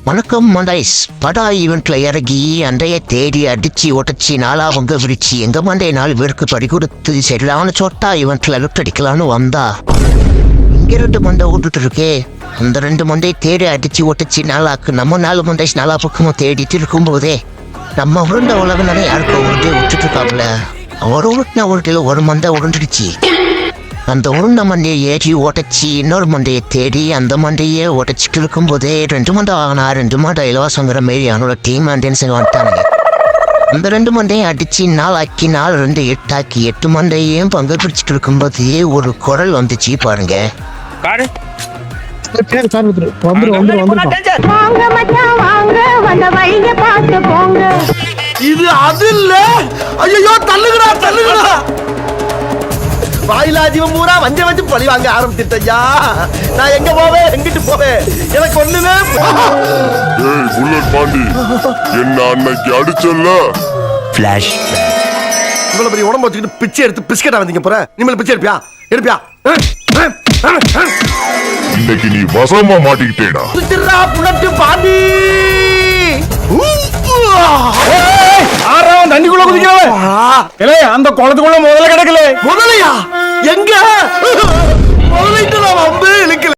வணக்கம் மண்டைஸ். படா ஈவெண்ட்ல இறங்கி அண்டைய தேடி அடிச்சு ஒட்டச்சி நாளா அவங்க விரிச்சு எங்க மண்டைய 4 பேருக்கு படி கொடுத்து சரியான சோட்டா ஈவெண்ட்ல லுட் அடிக்கலான்னு வந்தா இங்க 2 மண்டை ஓட்டுட்டு இருக்கே. அந்த 2 மண்டையை தேடி அடிச்சு ஒட்டச்சி நாளாக்கு நம்ம 4 மண்டைஸ் நாளா பக்கமும் தேடிட்டு இருக்கும் போதே நம்ம உருண்ட உலகனால யாருக்கும் உருண்டை விட்டுட்டு இருக்காங்கள. ஒரு உருட்டின உருட்டையில ஒரு மண்டை உருண்டுடுச்சு. அந்த உருண்டை மண்டையை ஏற்றி ஓட்டச்சி இன்னொரு மண்டையை தேடி அந்த மண்டையே ஓட்டச்சிட்டு இருக்கும் போதே 2 மண்டை வாங்கினா 2 மண்டை இலவசங்கிற மாரி அவனோட டீம் அண்டன்ஸ் வந்துட்டானுங்க. அந்த 2 மண்டையும் அடிச்சு 4 ஆக்கி 4 2 8 ஆக்கி 8 மண்டையும் பங்கு பிடிச்சிட்டு இருக்கும்போது ஒரு குரல் வந்துச்சு பாருங்க. இது அது இல்ல. ஐயோ தள்ளுங்கடா தள்ளுங்கடா. வாயிலா ஜீவன் பூரா வஞ்ச வச்சு பழி வாங்க ஆரம்பிச்சிட்டா. நான் எங்க போவேன் எங்கிட்டு போவேன் எனக்கு ஒண்ணுமே. ஏய் புல்லட் பாண்டி, என்ன அன்னைக்கு அடிச்சல்ல ஃபிளாஷ். இவ்வளவு பெரிய உடம்பு வச்சுக்கிட்டு பிச்சை எடுத்து பிஸ்கெட்டா வந்தீங்க போற. நீ பிச்சை எடுப்பியா எடுப்பியா? இன்னைக்கு நீ வசமா மாட்டிக்கிட்டேடா. திருடா புல்லட் பாண்டி. தண்ணிக்குள்ள குதிக்கல அந்த குளத்துக்குள்ள முதல்ல கிடக்கல. முதலையா எங்க முதலைட்டு நான் வந்து